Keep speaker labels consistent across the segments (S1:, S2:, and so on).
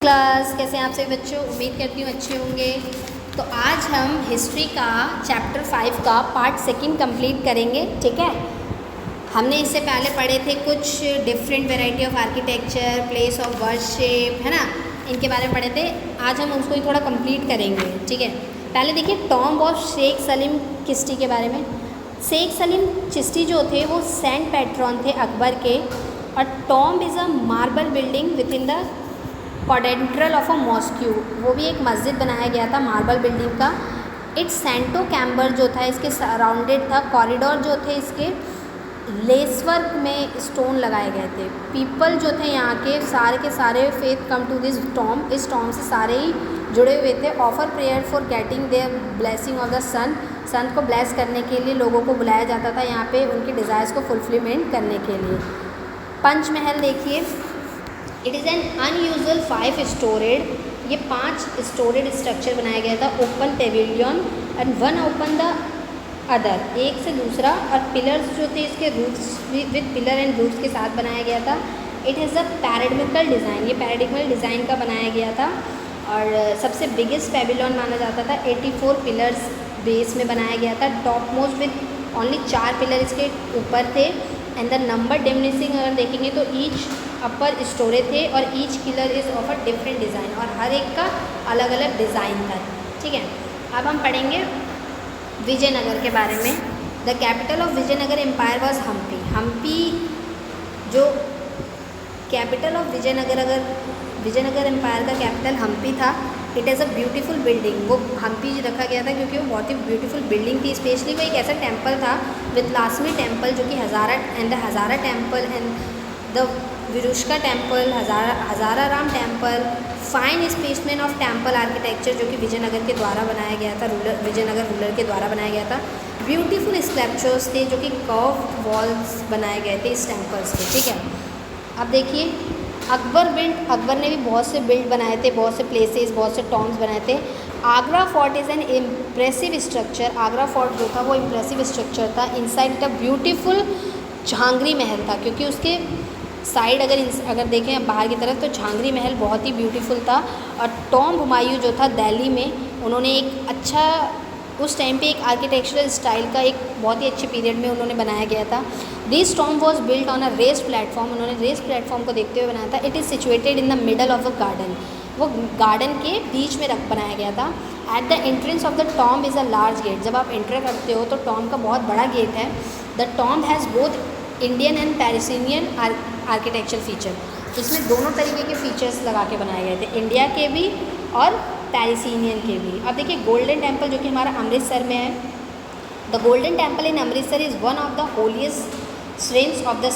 S1: Class कैसे हैं आप सभी बच्चों। उम्मीद करती हूँ अच्छे होंगे। तो आज हम हिस्ट्री का चैप्टर 5 का पार्ट सेकंड कंप्लीट करेंगे। ठीक है, हमने इससे पहले पढ़े थे कुछ different variety of architecture, place of worship, है ना, इनके बारे में पढ़े थे। आज हम उसको ही थोड़ा कंप्लीट करेंगे। ठीक है, पहले देखिए टॉम्ब ऑफ शेख सलीम चिश्ती के बारे में। शेख सलीम चिश्ती जो थे वो सेंट पैट्रॉन थे अकबर के। और tomb is a marble building within the quadrangle of a mosque, वो भी एक मस्जिद बनाया गया था मार्बल बिल्डिंग का। इट्स सेंटो कैम्बर जो था इसके सराउंडेड था। कॉरिडोर जो थे इसके लेसवर्क में स्टोन लगाए गए थे। पीपल जो थे यहाँ के सारे faith come to this tomb, इस टॉम्ब से सारे ही जुड़े हुए थे। Offer prayer for getting their blessing of the son को ब्लेस करने के लिए लोगों को बुलाया जाता था यहाँ पे उनके डिज़ायर्स को फुलफिलमेंट करने के लिए। पंचमहल देखिए, it is an unusual 5 storeyed, ये 5 स्टोरेड स्ट्रक्चर बनाया गया था। Open pavilion and one open the other, एक से दूसरा। और पिलर्स जो थे इसके roots with pillar and roots के साथ बनाया गया था। It has a pyramidical design, ये पैराडिमिकल डिज़ाइन का बनाया गया था। और सबसे बिगेस्ट पेविलियन माना जाता था। 84 पिलर्स बेस में बनाया गया था। Top most with only 4 pillar इसके ऊपर थे। एंड द नंबर डिमिनिशिंग अगर देखेंगे तो ईच अपर स्टोरे थे और each pillar is of a different design, और हर एक का अलग अलग डिज़ाइन था। ठीक है, अब हम पढ़ेंगे विजयनगर के बारे में। The capital of Vijayanagar empire was Hampi. Hampi जो कैपिटल ऑफ विजयनगर, अगर विजयनगर एम्पायर का कैपिटल हम्पी था। It is a beautiful building, वो हम्पी रखा गया था क्योंकि वो बहुत ही ब्यूटीफुल बिल्डिंग थी। स्पेशली वो एक ऐसा टेम्पल था विद लासमी टेम्पल जो कि Hazara temple and the Virupaksha temple, Hazararama temple, fine specimen of temple architecture जो कि विजयनगर के द्वारा बनाया गया था, विजयनगर रूलर के द्वारा बनाया गया था। ब्यूटीफुल स्कल्पचर्स थे जो कि कर्व्ड वॉल्स बनाए गए थे इस टेम्पल्स के। ठीक है, अब देखिए अकबर ने भी बहुत से बिल्ड बनाए थे, बहुत से प्लेसेस, बहुत से टॉम्ब्स बनाए थे। Agra fort is an impressive structure. Agra fort जो था वो इम्प्रेसिव स्ट्रक्चर था। इनसाइड द ब्यूटीफुल झांगरी महल था, क्योंकि उसके साइड अगर देखें बाहर की तरफ तो झांगरी महल बहुत ही ब्यूटीफुल था। और टॉम्ब हुमायूं जो था दिल्ली में, उन्होंने एक अच्छा उस टाइम पे एक आर्किटेक्चरल स्टाइल का एक बहुत ही अच्छे पीरियड में उन्होंने बनाया गया था। This tomb was built on a raised platform, उन्होंने रेस्ड प्लेटफॉर्म को देखते हुए बनाया था। It is situated in the middle of a garden, वो गार्डन के बीच में बनाया गया था। At the entrance of the tomb is a large gate, जब आप एंटर करते हो तो टॉम्ब का बहुत बड़ा गेट है। The tomb has both Indian and Persian architecture feature, इसमें दोनों तरीके के फीचर्स लगा के बनाए गए थे, इंडिया के भी और पैरिसिनियन के भी। अब देखिए गोल्डन टेम्पल जो कि हमारा अमृतसर में है। The Golden Temple in Amritsar is one of the holiest shrines of the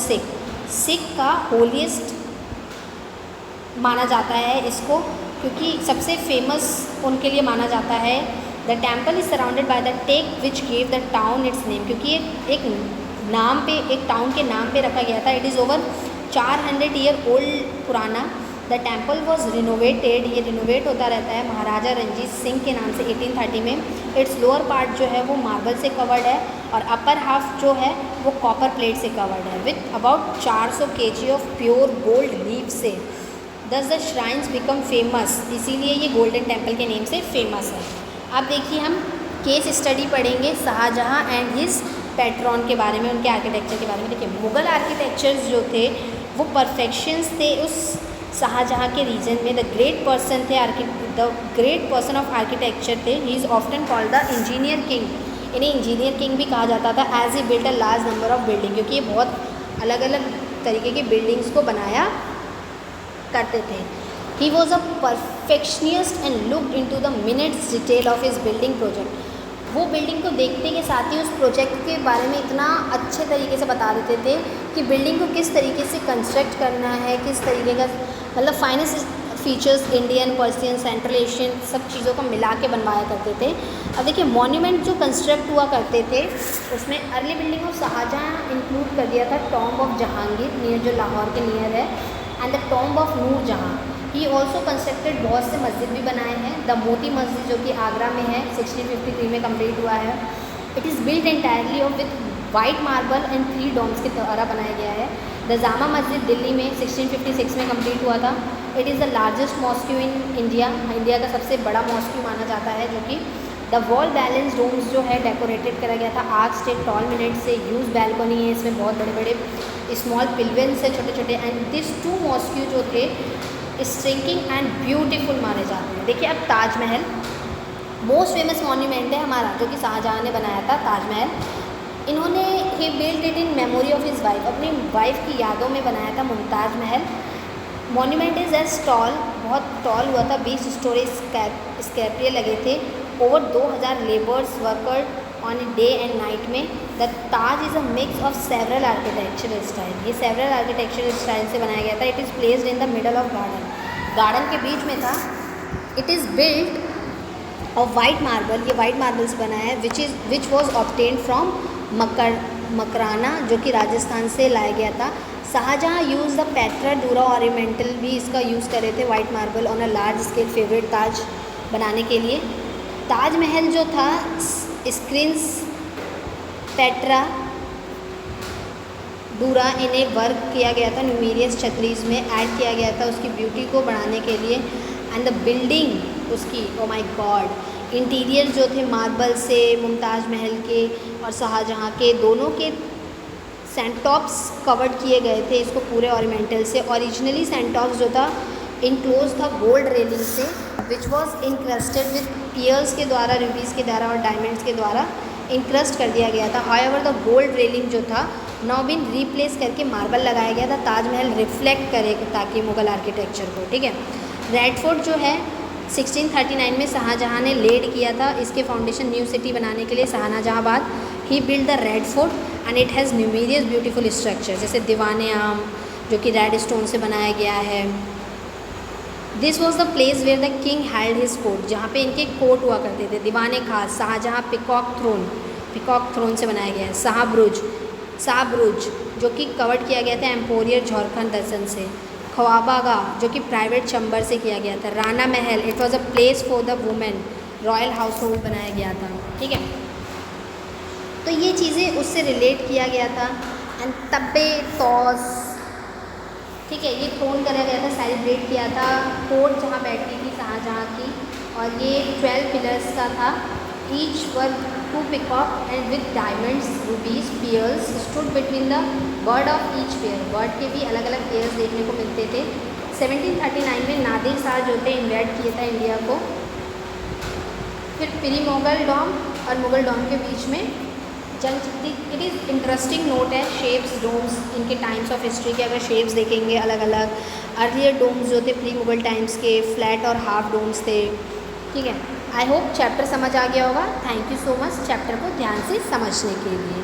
S1: Sikh का होलीस्ट माना जाता है इसको, क्योंकि सबसे फेमस उनके लिए माना जाता है। The temple is surrounded by the tank which gave the town its name, क्योंकि एक नाम पे, एक टाउन के नाम पे रखा गया था। It is over 400 year old पुराना। द टेम्पल वॉज रिनोवेटेड, ये रिनोवेट होता रहता है महाराजा रंजीत सिंह के नाम से 1830 में। इट्स लोअर पार्ट जो है वो मार्बल से कवर्ड है और अपर हाफ जो है वो कॉपर प्लेट से कवर्ड है with about 400 kg of pure gold leaf से। दस द श्राइन्स बिकम फेमस, इसीलिए ये गोल्डन टेम्पल के नेम से फेमस है। अब देखिए हम केस स्टडी पढ़ेंगे शाहजहाँ एंड हिज पैट्रॉन के बारे में, उनके आर्किटेक्चर के बारे में। देखिए मुग़ल आर्किटेक्चर्स जो थे वो परफेक्शंस थे उस शाहजहाँ के रीजन में। द ग्रेट पर्सन थे, the great person of architecture थे। He is often called the engineer king, इन्हें इंजीनियर किंग भी कहा जाता था। As he built a large number of building, क्योंकि ये बहुत अलग अलग तरीके की बिल्डिंग्स को बनाया करते थे। He was a perfectionist and looked in to the minutes detail of his building project. वो बिल्डिंग को देखते के साथ ही उस प्रोजेक्ट के बारे में इतना अच्छे तरीके से बता देते थे कि बिल्डिंग को किस तरीके से कंस्ट्रक्ट करना है, किस तरीके का मतलब finance features, Indian, Persian, central Asian सब चीज़ों को मिला के बनवाया करते थे। अब देखिए मॉन्यूमेंट जो कंस्ट्रक्ट हुआ करते थे उसमें early building of Shahjahan include कर दिया था टॉम्ब ऑफ जहांगीर नियर, जो लाहौर के नियर है, and the tomb of Nurjahan. He also constructed बहुत से मस्जिद भी बनाए हैं। द मोती मस्जिद जो कि आगरा में है 1653 में कंप्लीट हुआ है। It is built entirely of with white marble and 3 domes के द्वारा बनाया गया है। द जामा मस्जिद दिल्ली में 1656 में कंप्लीट हुआ था। It is the largest mosque in India, India का सबसे बड़ा मॉस्क्यू माना जाता है, जो कि द वॉल बैलेंस डोम्स जो है डेकोरेटेड करा गया था आर्च स्टेड टॉल मिनट से। यूज बैल्कनी है इसमें, बहुत बड़े बड़े स्मॉल पिलवेंस है छोटे छोटे, एंड दिस 2 मॉस्क्यू जो थे स्ट्रिंकिंग एंड ब्यूटीफुल माने जाते हैं। देखिए अब ताजमहल मोस्ट फेमस मॉन्यूमेंट है हमारा, जो कि शाहजहाँ ने बनाया था ताजमहल। इन्होंने he build it in memory of his wife, अपनी वाइफ की यादों में बनाया था Mumtaz Mahal. Monument is as tall, बहुत टॉल हुआ था, 20 स्टोरी स्कैपरियर लगे थे, over 2000 labours worked on a day and night में। The Taj is a mix of several architectural style, ये सेवरल आर्किटेक्चरल स्टाइल से बनाया गया था। It is placed in the middle of garden, garden के बीच में था। इट इज़ बिल्ड और वाइट मार्बल, ये वाइट मार्बल से बना है, which was obtained from Makrana, जो कि राजस्थान से लाया गया था। Shahjahan use the pietra dura ornamental भी इसका यूज़ करे थे, white marble on a large scale favourite Taj बनाने के लिए। ताजमहल जो था स्क्रीन्स पेट्रा डूरा इन्हें वर्क किया गया था, न्यूमेरियस छतरीज में ऐड किया गया था उसकी ब्यूटी को बढ़ाने के लिए। एंड द बिल्डिंग उसकी, ओ माय गॉड, इंटीरियर जो थे मार्बल से, मुमताज़ महल के और शाहजहाँ के दोनों के सेंटॉप्स कवर्ड किए गए थे इसको पूरे ऑर्नामेंटल से। ओरिजिनली सेंटॉप्स जो था इनक्लोज था गोल्ड रेलिंग से, which was incrusted with pearls के द्वारा, रूबीज़ के द्वारा और डायमंड्स के द्वारा इंक्रस्ट कर दिया गया था। हाउएवर द गोल्ड रेलिंग जो था नाउ बीन रिप्लेस करके मार्बल लगाया गया था, ताजमहल रिफ्लेक्ट करे ताकि मुग़ल आर्किटेक्चर को, ठीक है। रेड फोर्ट जो है 1639 में शाहजहाँ ने लेड किया था इसके फाउंडेशन न्यू सिटी बनाने के लिए, Shahjahanabad. He build the Red Fort and it has numerous beautiful structure, जैसे दीवाने आम जो कि रेड स्टोन से बनाया गया है। This was the place where the king held his court, जहाँ पे इनके कोर्ट हुआ करते थे। दीवाने खास शाहजहाँ पिकॉक थ्रोन से बनाया गया है। शाहब्रुज जो कि कवर्ड किया गया था एम्पोरियर झारखंड दर्शन से। ख्वाबागाह जो कि प्राइवेट चैम्बर से किया गया था। राना महल, it was a place for the women, royal house hold बनाया गया था, ठीक है। तो ये चीज़ें उससे रिलेट किया गया था। एंड तब्बे तौस, ठीक है, ये थ्रोन करा गया था, सेलिब्रेट किया था, कोर्ट जहाँ बैठती थी शाहजहाँ की, और ये 12 पिलर्स का था। Each were 2 peacock and with diamonds, rubies, pearls stood between the bird of each pair, bird के भी अलग अलग पेयर्स देखने को मिलते थे। 1739 में नादिर शाह जो थे इन्वेट किया था इंडिया को। फिर प्री मुगल डॉम और मुगल डॉम के बीच में जंग चलती। इट इज़ इंटरेस्टिंग नोट है शेप्स, डोम्स, इनके टाइम्स ऑफ हिस्ट्री के अगर शेप्स देखेंगे अलग अलग। अर्लियर डोम्स जो थे प्री मुगल टाइम्स के फ्लैट और हाफ डोम्स थे, ठीक है। आई होप चैप्टर समझ आ गया होगा। Thank you so much chapter को ध्यान से समझने के लिए।